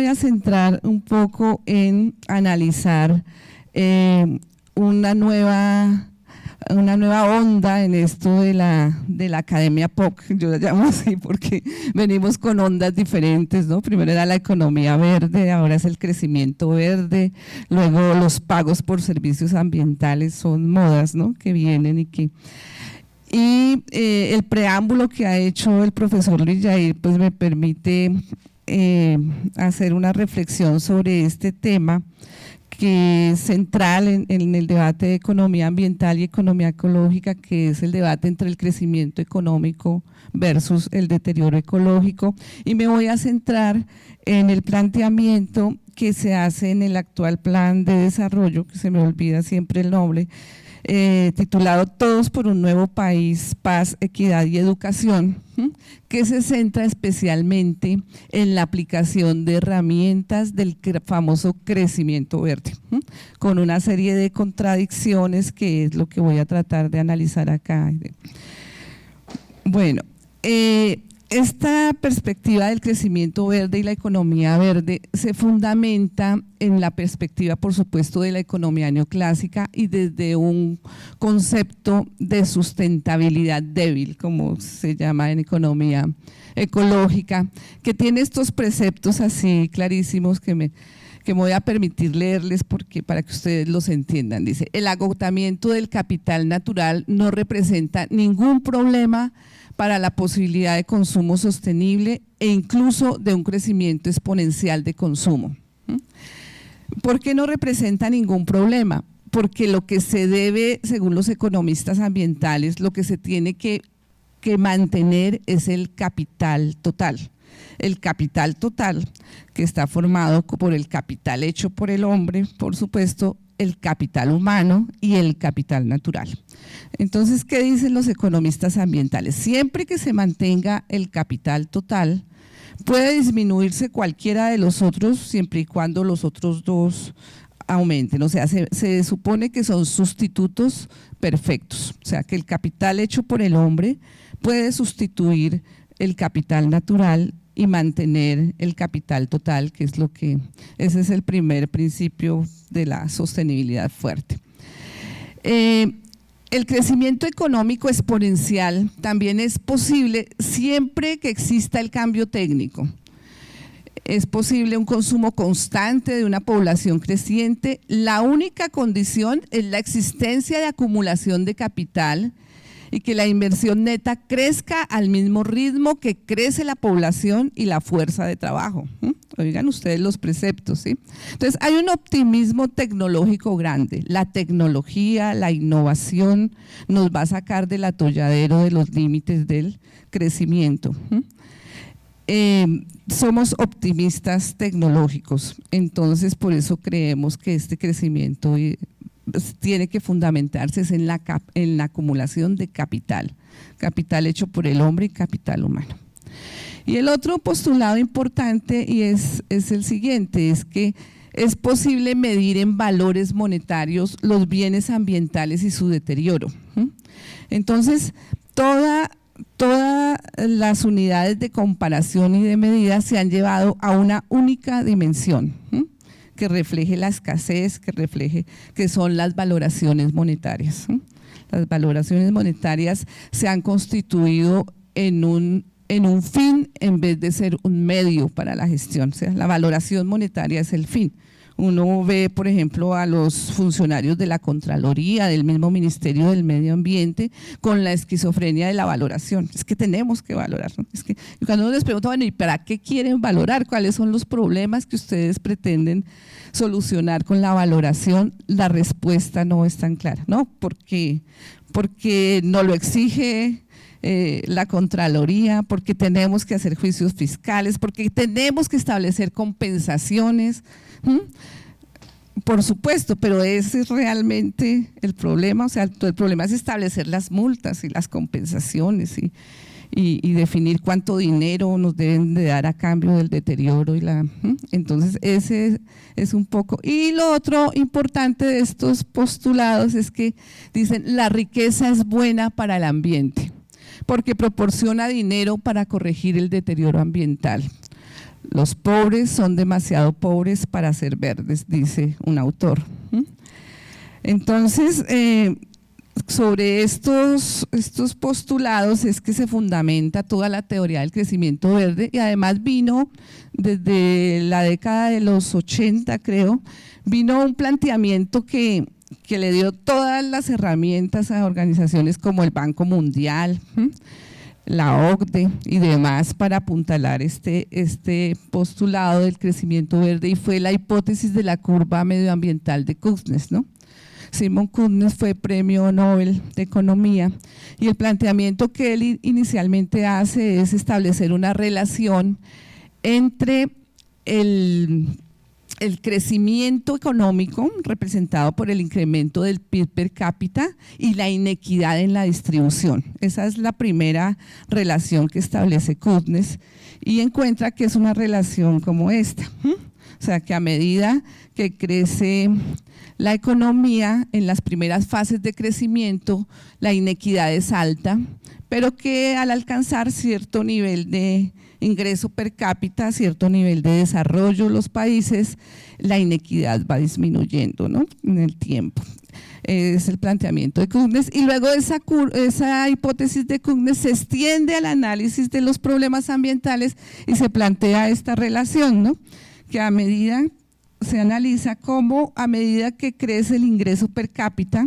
voy a centrar un poco en analizar una nueva onda en esto de la academia POC, yo la llamo así porque venimos con ondas diferentes, ¿no? Primero era la economía verde, ahora es el crecimiento verde, luego los pagos por servicios ambientales son modas, ¿no? Que vienen y el preámbulo que ha hecho el profesor Luis Jair pues me permite hacer una reflexión sobre este tema que es central en el debate de economía ambiental y economía ecológica, que es el debate entre el crecimiento económico versus el deterioro ecológico, y me voy a centrar en el planteamiento que se hace en el actual plan de desarrollo, que se me olvida siempre el nombre, titulado Todos por un nuevo país, paz, equidad y educación, que se centra especialmente en la aplicación de herramientas del famoso crecimiento verde, con una serie de contradicciones que es lo que voy a tratar de analizar acá. Bueno, esta perspectiva del crecimiento verde y la economía verde se fundamenta en la perspectiva, por supuesto, de la economía neoclásica y desde un concepto de sustentabilidad débil, como se llama en economía ecológica, que tiene estos preceptos así clarísimos que me voy a permitir leerles para que ustedes los entiendan. Dice: el agotamiento del capital natural no representa ningún problema para la posibilidad de consumo sostenible e incluso de un crecimiento exponencial de consumo. ¿Por qué no representa ningún problema? Porque lo que se debe, según los economistas ambientales, lo que se tiene que mantener es el capital total. El capital total, que está formado por el capital hecho por el hombre, por supuesto, el capital humano y el capital natural. Entonces, ¿qué dicen los economistas ambientales? Siempre que se mantenga el capital total, puede disminuirse cualquiera de los otros, siempre y cuando los otros dos aumenten. O sea, se supone que son sustitutos perfectos. O sea, que el capital hecho por el hombre puede sustituir el capital natural y mantener el capital total, que es ese es el primer principio de la sostenibilidad fuerte. El crecimiento económico exponencial también es posible siempre que exista el cambio técnico. Es posible un consumo constante de una población creciente. La única condición es la existencia de acumulación de capital y que la inversión neta crezca al mismo ritmo que crece la población y la fuerza de trabajo. Oigan ustedes los preceptos, ¿sí? Entonces, hay un optimismo tecnológico grande. La tecnología, la innovación nos va a sacar del atolladero de los límites del crecimiento. Somos optimistas tecnológicos, entonces por eso creemos que este crecimiento tiene que fundamentarse en la acumulación de capital hecho por el hombre y capital humano. Y el otro postulado importante y es el siguiente, es que es posible medir en valores monetarios los bienes ambientales y su deterioro. Entonces, todas las unidades de comparación y de medida se han llevado a una única dimensión, que refleje la escasez, que refleje que son las valoraciones monetarias. Las valoraciones monetarias se han constituido en un fin en vez de ser un medio para la gestión. O sea, la valoración monetaria es el fin. Uno ve, por ejemplo, a los funcionarios de la Contraloría, del mismo Ministerio del Medio Ambiente, con la esquizofrenia de la valoración. Es que tenemos que valorar, ¿no? Es que cuando uno les pregunta, bueno, ¿y para qué quieren valorar? ¿Cuáles son los problemas que ustedes pretenden solucionar con la valoración? La respuesta no es tan clara, ¿no? Porque no lo exige la Contraloría, porque tenemos que hacer juicios fiscales, porque tenemos que establecer compensaciones. Por supuesto, pero ese es realmente el problema. O sea, el problema es establecer las multas y las compensaciones y definir cuánto dinero nos deben de dar a cambio del deterioro. Entonces, ese es un poco. Y lo otro importante de estos postulados es que dicen la riqueza es buena para el ambiente, porque proporciona dinero para corregir el deterioro ambiental. Los pobres son demasiado pobres para ser verdes, dice un autor. Entonces, sobre estos postulados es que se fundamenta toda la teoría del crecimiento verde, y además vino desde la década de los 80, creo, vino un planteamiento que le dio todas las herramientas a organizaciones como el Banco Mundial, la OCDE y demás para apuntalar este postulado del crecimiento verde, y fue la hipótesis de la curva medioambiental de Kuznets, ¿no? Simon Kuznets fue premio Nobel de Economía, y el planteamiento que él inicialmente hace es establecer una relación entre el crecimiento económico representado por el incremento del PIB per cápita y la inequidad en la distribución. Esa es la primera relación que establece Kuznets, y encuentra que es una relación como esta. O sea, que a medida que crece la economía, en las primeras fases de crecimiento, la inequidad es alta, pero que al alcanzar cierto nivel de ingreso per cápita, cierto nivel de desarrollo los países, la inequidad va disminuyendo, ¿no?, en el tiempo. Es el planteamiento de Kuznets, y luego esa hipótesis de Kuznets se extiende al análisis de los problemas ambientales y se plantea esta relación, ¿no?, que a medida se analiza cómo a medida que crece el ingreso per cápita,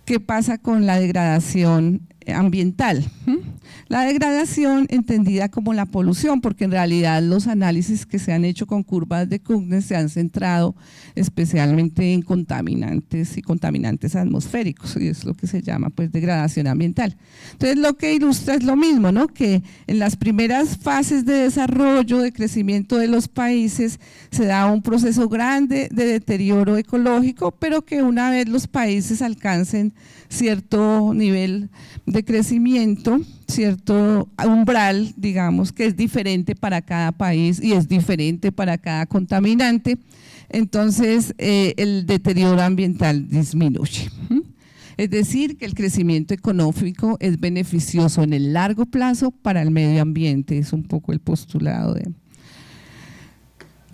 ¿qué pasa con la degradación ambiental? La degradación entendida como la polución, porque en realidad los análisis que se han hecho con curvas de Kuznets se han centrado especialmente en contaminantes y contaminantes atmosféricos, y es lo que se llama pues degradación ambiental. Entonces lo que ilustra es lo mismo, ¿no?, que en las primeras fases de desarrollo, de crecimiento de los países, se da un proceso grande de deterioro ecológico, pero que una vez los países alcancen cierto nivel de crecimiento, cierto umbral, digamos, que es diferente para cada país y es diferente para cada contaminante, entonces el deterioro ambiental disminuye. Es decir, que el crecimiento económico es beneficioso en el largo plazo para el medio ambiente, es un poco el postulado de…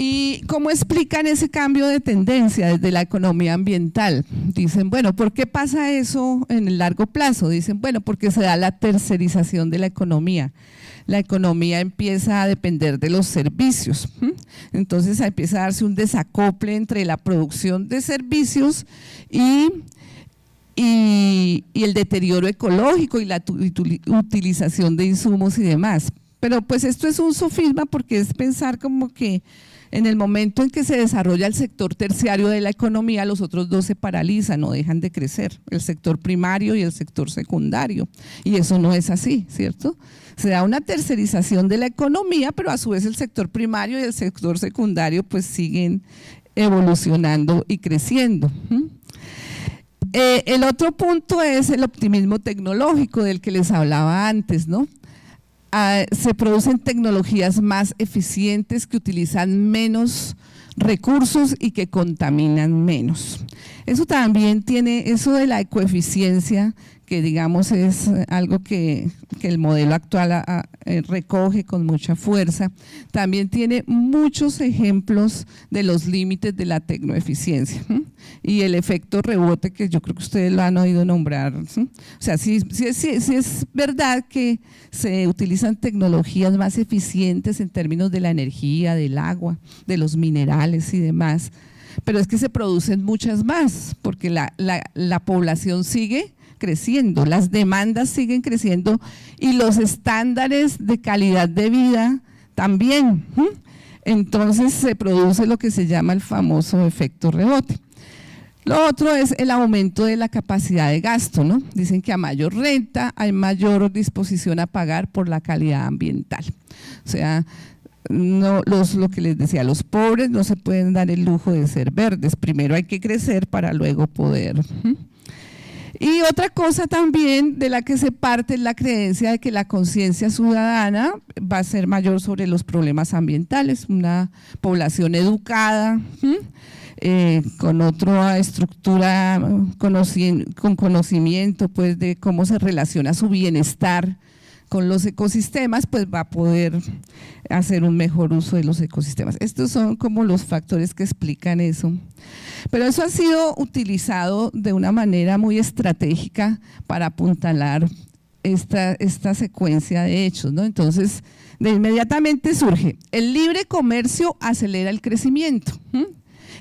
¿Y cómo explican ese cambio de tendencia desde la economía ambiental? Dicen, bueno, ¿por qué pasa eso en el largo plazo? Dicen, bueno, porque se da la tercerización de la economía. La economía empieza a depender de los servicios. Entonces empieza a darse un desacople entre la producción de servicios y el deterioro ecológico y la utilización de insumos y demás. Pero pues esto es un sofisma, porque es pensar como que en el momento en que se desarrolla el sector terciario de la economía, los otros dos se paralizan o dejan de crecer, el sector primario y el sector secundario, y eso no es así, ¿cierto? Se da una tercerización de la economía, pero a su vez el sector primario y el sector secundario pues siguen evolucionando y creciendo. El otro punto es el optimismo tecnológico del que les hablaba antes, ¿no? Se producen tecnologías más eficientes que utilizan menos recursos y que contaminan menos. Eso también tiene, eso de la ecoeficiencia, que digamos es algo que el modelo actual recoge con mucha fuerza, también tiene muchos ejemplos de los límites de la tecnoeficiencia y el efecto rebote, que yo creo que ustedes lo han oído nombrar. O sea, sí es verdad que se utilizan tecnologías más eficientes en términos de la energía, del agua, de los minerales y demás, pero es que se producen muchas más, porque la población sigue creciendo, las demandas siguen creciendo y los estándares de calidad de vida también. Entonces se produce lo que se llama el famoso efecto rebote. Lo otro es el aumento de la capacidad de gasto, ¿no? Dicen que a mayor renta hay mayor disposición a pagar por la calidad ambiental. O sea, no, lo que les decía, los pobres no se pueden dar el lujo de ser verdes, primero hay que crecer para luego poder… Y otra cosa también de la que se parte es la creencia de que la conciencia ciudadana va a ser mayor sobre los problemas ambientales, una población educada, con otra estructura, con conocimiento pues de cómo se relaciona su bienestar con los ecosistemas, pues va a poder hacer un mejor uso de los ecosistemas. Estos son como los factores que explican eso. Pero eso ha sido utilizado de una manera muy estratégica para apuntalar esta secuencia de hechos, ¿no? Entonces, de inmediatamente surge: el libre comercio acelera el crecimiento.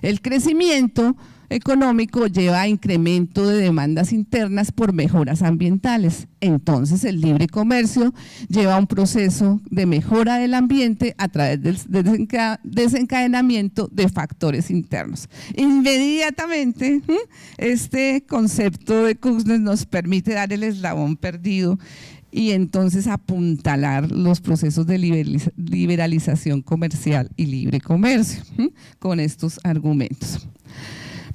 El crecimiento económico lleva a incremento de demandas internas por mejoras ambientales. Entonces, el libre comercio lleva a un proceso de mejora del ambiente a través del desencadenamiento de factores internos. Inmediatamente, este concepto de Kuznets nos permite dar el eslabón perdido y entonces apuntalar los procesos de liberalización comercial y libre comercio con estos argumentos.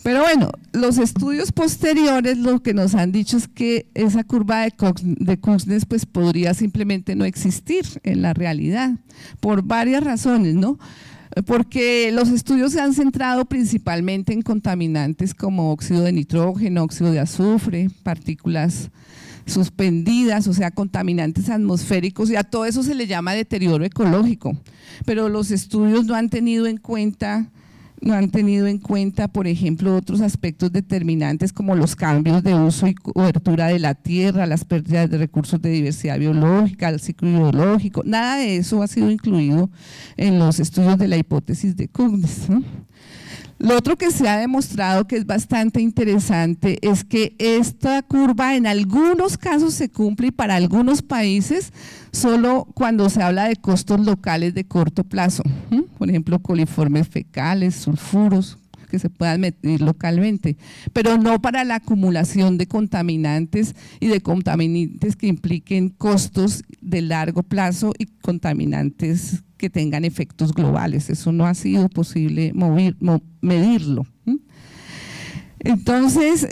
Pero bueno, los estudios posteriores lo que nos han dicho es que esa curva de Kuznets pues podría simplemente no existir en la realidad, por varias razones, ¿no? Porque los estudios se han centrado principalmente en contaminantes como óxido de nitrógeno, óxido de azufre, partículas suspendidas, o sea, contaminantes atmosféricos, y a todo eso se le llama deterioro ecológico, pero los estudios no han tenido en cuenta, por ejemplo, otros aspectos determinantes como los cambios de uso y cobertura de la tierra, las pérdidas de recursos de diversidad biológica, el ciclo hidrológico. Nada de eso ha sido incluido en los estudios de la hipótesis de Kuznets, ¿no? Lo otro que se ha demostrado que es bastante interesante es que esta curva en algunos casos se cumple y para algunos países solo cuando se habla de costos locales de corto plazo, por ejemplo, coliformes fecales, sulfuros que se puedan medir localmente, pero no para la acumulación de contaminantes y de contaminantes que impliquen costos de largo plazo y contaminantes que tengan efectos globales. Eso no ha sido posible medirlo. Entonces,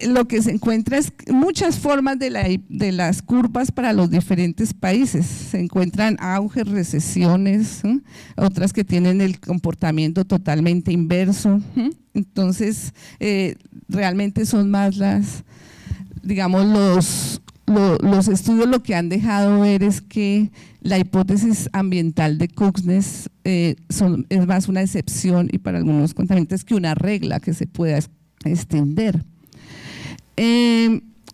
lo que se encuentra es muchas formas de las curvas para los diferentes países. Se encuentran auges, recesiones, otras que tienen el comportamiento totalmente inverso. Entonces, realmente son más los estudios lo que han dejado ver es que la hipótesis ambiental de Kuznets es más una excepción y para algunos contaminantes que una regla que se pueda extender.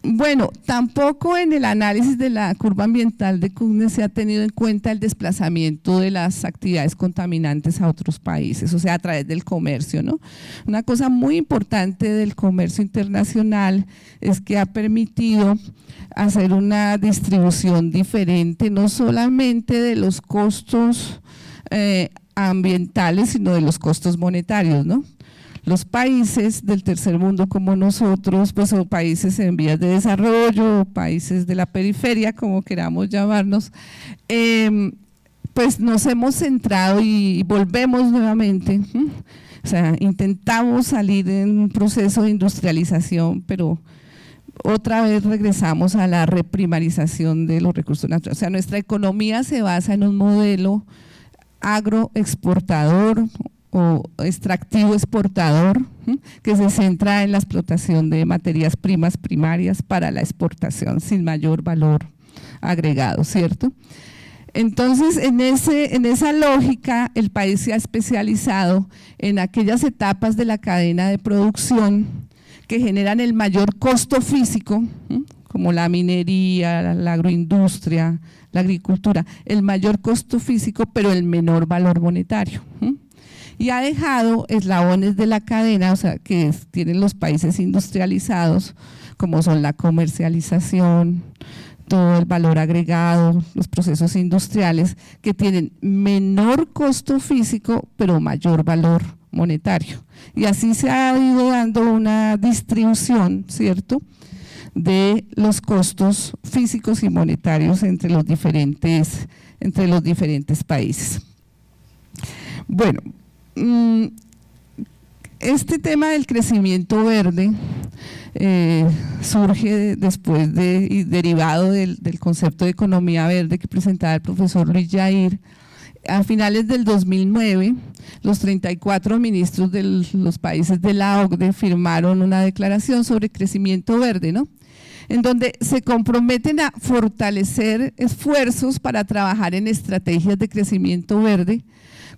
Bueno, tampoco en el análisis de la curva ambiental de Kuznets se ha tenido en cuenta el desplazamiento de las actividades contaminantes a otros países, o sea, a través del comercio, ¿no? Una cosa muy importante del comercio internacional es que ha permitido hacer una distribución diferente, no solamente de los costos ambientales, sino de los costos monetarios, ¿no? Los países del tercer mundo como nosotros, pues son países en vías de desarrollo, países de la periferia, como queramos llamarnos, pues nos hemos centrado y volvemos nuevamente, o sea, intentamos salir en un proceso de industrialización, pero otra vez regresamos a la reprimarización de los recursos naturales. O sea, nuestra economía se basa en un modelo agroexportador o extractivo exportador que se centra en la explotación de materias primas primarias para la exportación sin mayor valor agregado, ¿cierto? Entonces, en esa lógica, el país se ha especializado en aquellas etapas de la cadena de producción que generan el mayor costo físico, como la minería, la agroindustria, la agricultura, el mayor costo físico, pero el menor valor monetario. Y ha dejado eslabones de la cadena, o sea, que tienen los países industrializados, como son la comercialización, todo el valor agregado, los procesos industriales, que tienen menor costo físico, pero mayor valor monetario. Y así se ha ido dando una distribución, ¿cierto?, de los costos físicos y monetarios entre los diferentes países. Bueno, este tema del crecimiento verde surge después y derivado del concepto de economía verde que presentaba el profesor Luis Jair. A finales del 2009, los 34 ministros de los países de la OCDE firmaron una declaración sobre crecimiento verde, ¿no? en donde se comprometen a fortalecer esfuerzos para trabajar en estrategias de crecimiento verde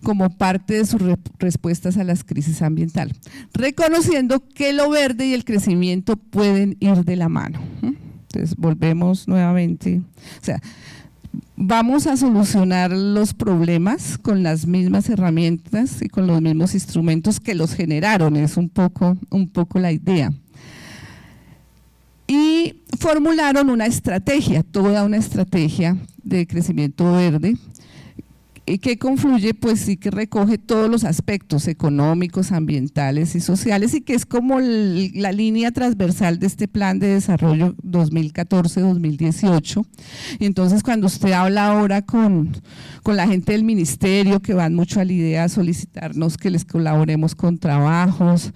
como parte de sus respuestas a las crisis ambientales, reconociendo que lo verde y el crecimiento pueden ir de la mano. Entonces volvemos nuevamente, o sea, vamos a solucionar los problemas con las mismas herramientas y con los mismos instrumentos que los generaron, es un poco la idea. Y formularon una estrategia, toda una estrategia de crecimiento verde, y que confluye, pues sí que recoge todos los aspectos económicos, ambientales y sociales, y que es como la línea transversal de este plan de desarrollo 2014-2018. Y entonces cuando usted habla ahora con la gente del ministerio, que van mucho a la idea a solicitarnos que les colaboremos con trabajos,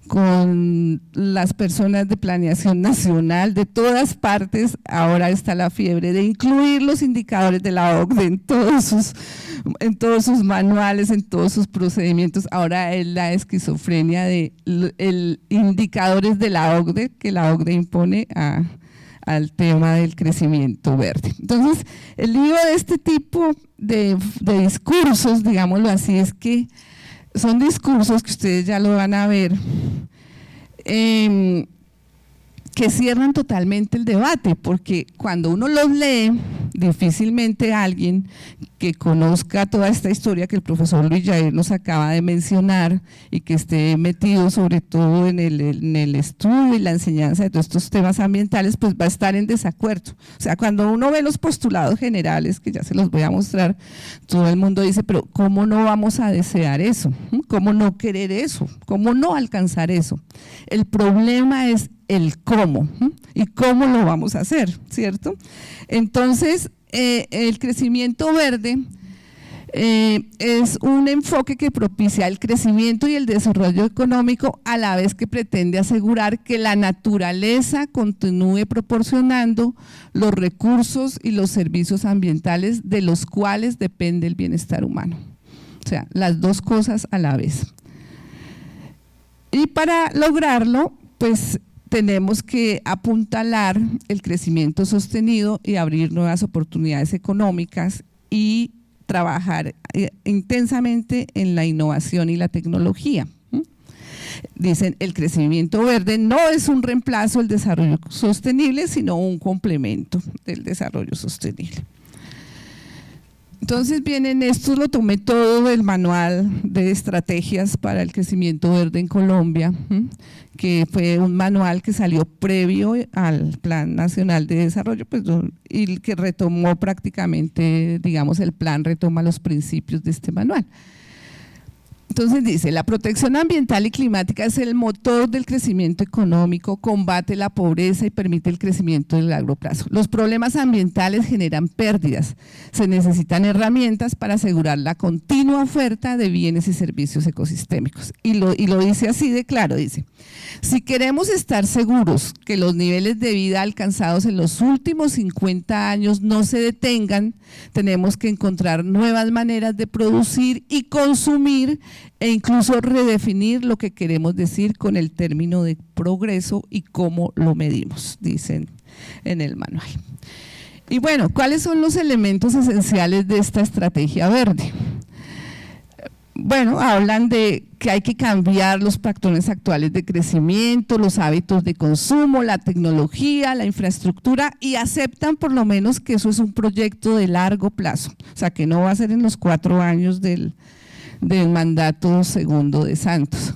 con las personas de planeación nacional, de todas partes, ahora está la fiebre de incluir los indicadores de la OCDE en todos sus manuales, en todos sus procedimientos. Ahora es la esquizofrenia de indicadores de la OCDE, que la OCDE impone al tema del crecimiento verde. Entonces, el lío de este tipo de discursos, digámoslo así, es que son discursos que ustedes ya lo van a ver, que cierran totalmente el debate, porque cuando uno los lee, difícilmente alguien que conozca toda esta historia que el profesor Luis Jair nos acaba de mencionar y que esté metido sobre todo en el estudio y la enseñanza de todos estos temas ambientales, pues va a estar en desacuerdo. O sea, cuando uno ve los postulados generales, que ya se los voy a mostrar, todo el mundo dice, pero ¿cómo no vamos a desear eso? ¿Cómo no querer eso? ¿Cómo no alcanzar eso? El problema es el cómo y cómo lo vamos a hacer, ¿cierto? Entonces, el crecimiento verde es un enfoque que propicia el crecimiento y el desarrollo económico, a la vez que pretende asegurar que la naturaleza continúe proporcionando los recursos y los servicios ambientales de los cuales depende el bienestar humano. O sea, las dos cosas a la vez. Y para lograrlo, pues tenemos que apuntalar el crecimiento sostenido y abrir nuevas oportunidades económicas y trabajar intensamente en la innovación y la tecnología. Dicen, el crecimiento verde no es un reemplazo del desarrollo sostenible, sino un complemento del desarrollo sostenible. Entonces vienen estos, lo tomé todo del manual de estrategias para el crecimiento verde en Colombia, que fue un manual que salió previo al Plan Nacional de Desarrollo, pues, y que retomó prácticamente, digamos, el plan retoma los principios de este manual. Entonces dice, la protección ambiental y climática es el motor del crecimiento económico, combate la pobreza y permite el crecimiento del largo plazo. Los problemas ambientales generan pérdidas, se necesitan herramientas para asegurar la continua oferta de bienes y servicios ecosistémicos. Y lo dice así de claro, dice, si queremos estar seguros que los niveles de vida alcanzados en los últimos 50 años no se detengan, tenemos que encontrar nuevas maneras de producir y consumir e incluso redefinir lo que queremos decir con el término de progreso y cómo lo medimos, dicen en el manual. Y bueno, ¿cuáles son los elementos esenciales de esta estrategia verde? Bueno, hablan de que hay que cambiar los patrones actuales de crecimiento, los hábitos de consumo, la tecnología, la infraestructura, y aceptan por lo menos que eso es un proyecto de largo plazo, o sea que no va a ser en los 4 años del mandato segundo de Santos.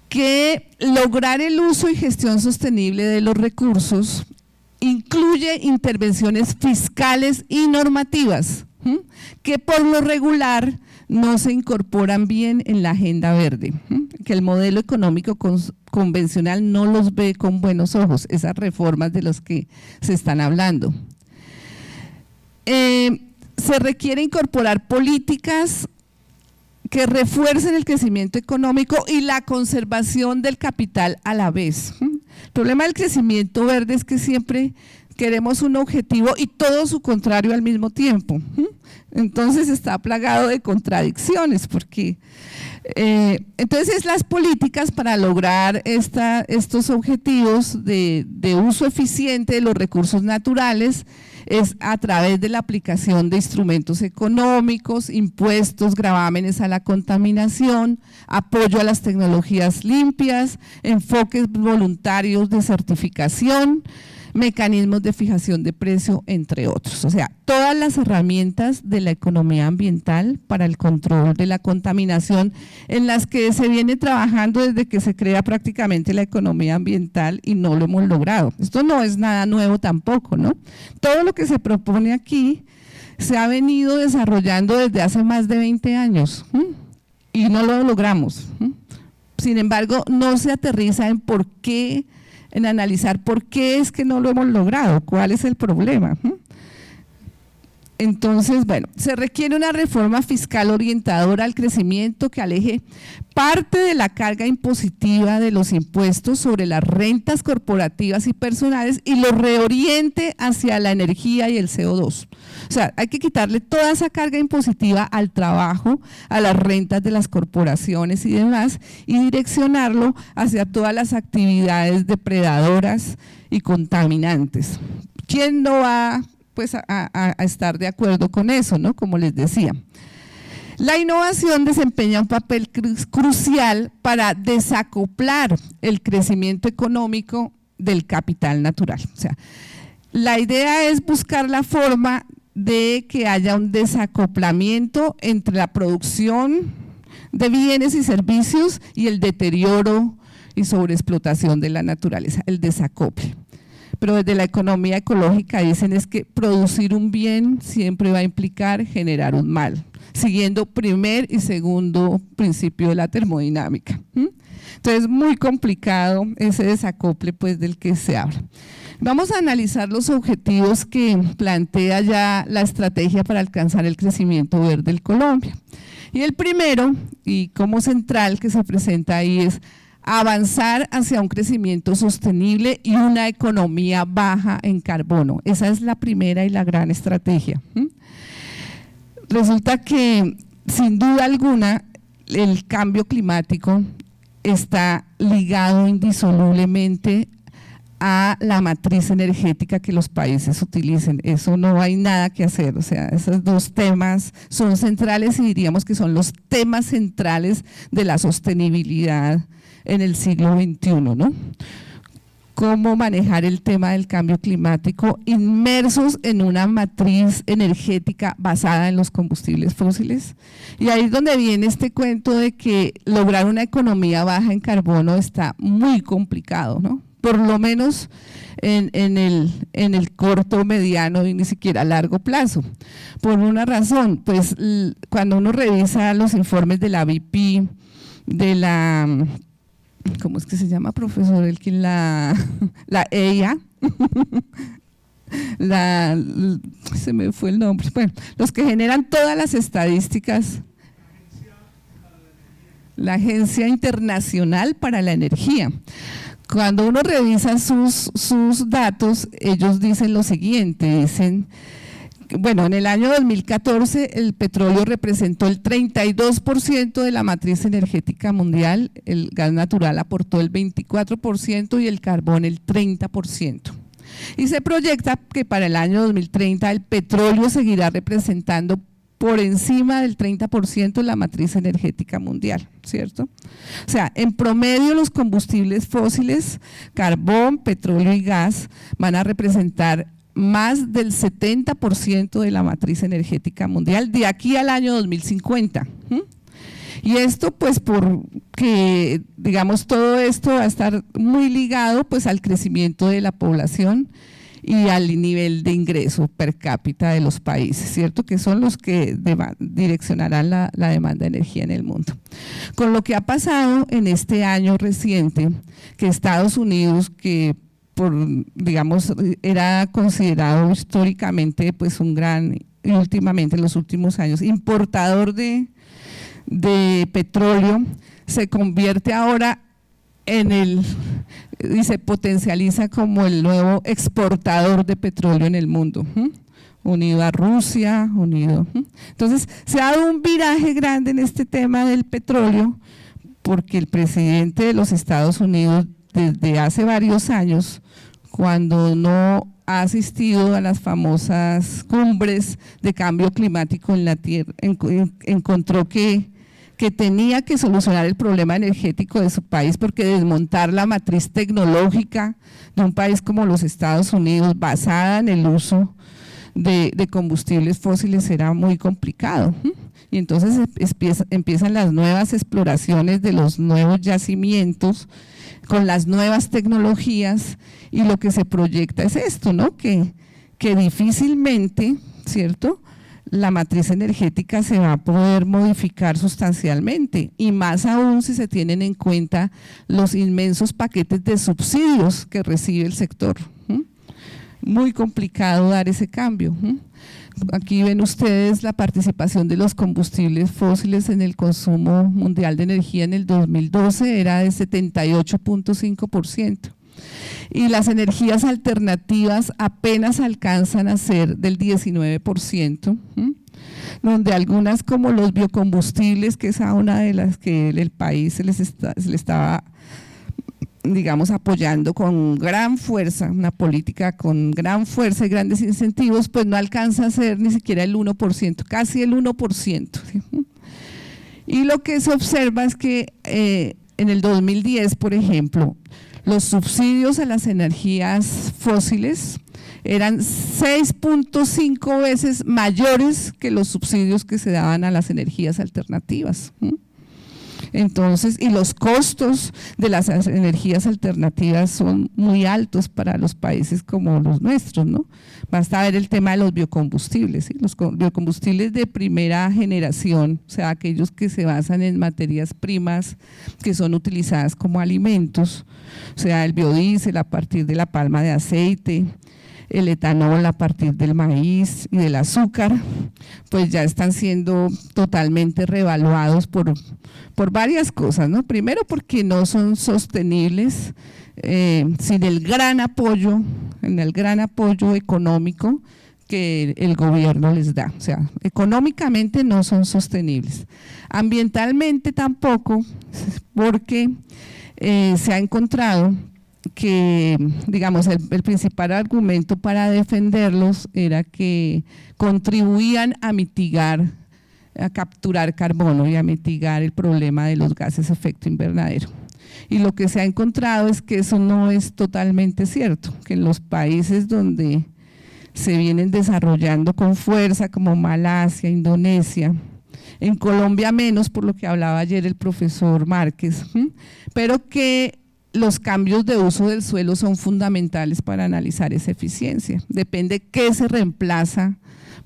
Que lograr el uso y gestión sostenible de los recursos incluye intervenciones fiscales y normativas que por lo regular no se incorporan bien en la agenda verde, que el modelo económico convencional no los ve con buenos ojos, esas reformas de las que se están hablando. Se requiere incorporar políticas que refuercen el crecimiento económico y la conservación del capital a la vez. El problema del crecimiento verde es que siempre queremos un objetivo y todo su contrario al mismo tiempo. Entonces está plagado de contradicciones, porque Entonces, las políticas para lograr estos objetivos de uso eficiente de los recursos naturales es a través de la aplicación de instrumentos económicos, impuestos, gravámenes a la contaminación, apoyo a las tecnologías limpias, enfoques voluntarios de certificación, mecanismos de fijación de precio, entre otros. O sea, todas las herramientas de la economía ambiental para el control de la contaminación en las que se viene trabajando desde que se crea prácticamente la economía ambiental y no lo hemos logrado. Esto no es nada nuevo tampoco, ¿no? Todo lo que se propone aquí se ha venido desarrollando desde hace más de 20 años y no lo logramos. Sin embargo, no se aterriza en analizar por qué es que no lo hemos logrado, cuál es el problema. Entonces, bueno, se requiere una reforma fiscal orientadora al crecimiento que aleje parte de la carga impositiva de los impuestos sobre las rentas corporativas y personales y lo reoriente hacia la energía y el CO2. O sea, hay que quitarle toda esa carga impositiva al trabajo, a las rentas de las corporaciones y demás, y direccionarlo hacia todas las actividades depredadoras y contaminantes. ¿Quién no va pues a estar de acuerdo con eso, ¿no? Como les decía. La innovación desempeña un papel crucial para desacoplar el crecimiento económico del capital natural. O sea, la idea es buscar la forma de que haya un desacoplamiento entre la producción de bienes y servicios y el deterioro y sobreexplotación de la naturaleza, el desacople. Pero desde la economía ecológica dicen es que producir un bien siempre va a implicar generar un mal, siguiendo primer y segundo principio de la termodinámica. Entonces, muy complicado ese desacople pues del que se habla. Vamos a analizar los objetivos que plantea ya la estrategia para alcanzar el crecimiento verde en Colombia. Y el primero, y como central que se presenta ahí, es avanzar hacia un crecimiento sostenible y una economía baja en carbono. Esa es la primera y la gran estrategia. Resulta que, sin duda alguna, el cambio climático está ligado indisolublemente a la matriz energética que los países utilicen. Eso no hay nada que hacer, o sea, esos dos temas son centrales y diríamos que son los temas centrales de la sostenibilidad en el siglo XXI, ¿no? Cómo manejar el tema del cambio climático inmersos en una matriz energética basada en los combustibles fósiles. Y ahí es donde viene este cuento de que lograr una economía baja en carbono está muy complicado, ¿no? Por lo menos en el corto, mediano y ni siquiera largo plazo. Por una razón, pues cuando uno revisa los informes de la BP, de la… ¿cómo es que se llama, profesor? La EIA, se me fue el nombre, bueno, los que generan todas las estadísticas, la Agencia Internacional para la Energía. Cuando uno revisa sus datos, ellos dicen lo siguiente, dicen… Bueno, en el año 2014 el petróleo representó el 32% de la matriz energética mundial, el gas natural aportó el 24% y el carbón el 30%. Y se proyecta que para el año 2030 el petróleo seguirá representando por encima del 30% de la matriz energética mundial, ¿cierto? O sea, en promedio los combustibles fósiles, carbón, petróleo y gas van a representar más del 70% de la matriz energética mundial de aquí al año 2050. Y esto pues porque digamos todo esto va a estar muy ligado pues al crecimiento de la población y al nivel de ingreso per cápita de los países, ¿cierto? Que son los que direccionarán la demanda de energía en el mundo. Con lo que ha pasado en este año reciente, que Estados Unidos, que digamos, era considerado históricamente pues un gran, y últimamente en los últimos años, importador de petróleo, se convierte ahora y se potencializa como el nuevo exportador de petróleo en el mundo, unido a Rusia, Entonces, se ha dado un viraje grande en este tema del petróleo, porque el presidente de los Estados Unidos, desde hace varios años, cuando no ha asistido a las famosas cumbres de cambio climático en la Tierra, encontró que tenía que solucionar el problema energético de su país, porque desmontar la matriz tecnológica de un país como los Estados Unidos basada en el uso de combustibles fósiles era muy complicado. Y entonces empiezan las nuevas exploraciones de los nuevos yacimientos con las nuevas tecnologías, y lo que se proyecta es esto, ¿no? Que difícilmente, ¿cierto?, la matriz energética se va a poder modificar sustancialmente, y más aún si se tienen en cuenta los inmensos paquetes de subsidios que recibe el sector. Muy complicado dar ese cambio. Aquí ven ustedes la participación de los combustibles fósiles en el consumo mundial de energía en el 2012 era de 78.5%. Y las energías alternativas apenas alcanzan a ser del 19%, donde algunas como los biocombustibles, que es una de las que el país se le estaba, digamos, apoyando con gran fuerza, una política con gran fuerza y grandes incentivos, pues no alcanza a ser ni siquiera el 1%, casi el 1%. ¿Sí? Y lo que se observa es que en el 2010, por ejemplo, los subsidios a las energías fósiles eran 6.5 veces mayores que los subsidios que se daban a las energías alternativas. Entonces, y los costos de las energías alternativas son muy altos para los países como los nuestros, ¿no? Basta ver el tema de los biocombustibles, ¿sí? Los biocombustibles de primera generación, o sea, aquellos que se basan en materias primas que son utilizadas como alimentos, o sea, el biodiesel a partir de la palma de aceite, el etanol a partir del maíz y del azúcar, pues ya están siendo totalmente reevaluados por varias cosas, ¿no? Primero, porque no son sostenibles sin el gran apoyo económico que el gobierno les da, o sea, económicamente no son sostenibles. Ambientalmente tampoco, porque se ha encontrado que, digamos, el principal argumento para defenderlos era que contribuían a mitigar, a capturar carbono y a mitigar el problema de los gases de efecto invernadero. Y lo que se ha encontrado es que eso no es totalmente cierto, que en los países donde se vienen desarrollando con fuerza, como Malasia, Indonesia, en Colombia menos, por lo que hablaba ayer el profesor Márquez, pero que los cambios de uso del suelo son fundamentales para analizar esa eficiencia. Depende qué se reemplaza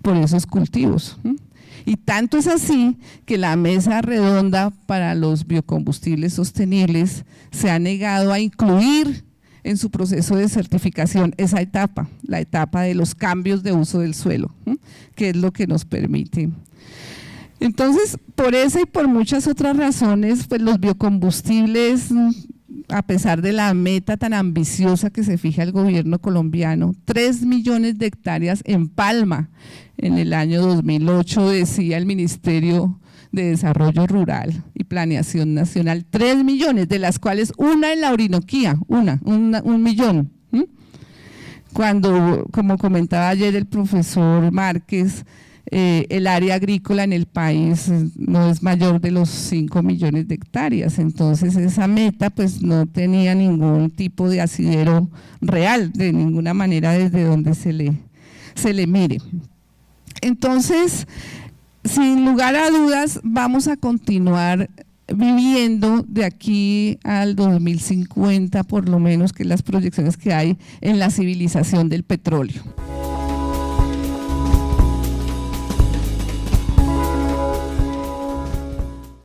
por esos cultivos. Y tanto es así que la mesa redonda para los biocombustibles sostenibles se ha negado a incluir en su proceso de certificación esa etapa, la etapa de los cambios de uso del suelo, que es lo que nos permite. Entonces, por esa y por muchas otras razones, pues los biocombustibles, a pesar de la meta tan ambiciosa que se fija el gobierno colombiano, 3 millones de hectáreas en palma en el año 2008, decía el Ministerio de Desarrollo Rural y Planeación Nacional, 3 millones, de las cuales una en la Orinoquía, un millón. Cuando, como comentaba ayer el profesor Márquez, el área agrícola en el país no es mayor de los 5 millones de hectáreas, entonces esa meta pues no tenía ningún tipo de asidero real, de ninguna manera desde donde se le mire. Entonces, sin lugar a dudas, vamos a continuar viviendo de aquí al 2050, por lo menos, que las proyecciones que hay en la civilización del petróleo.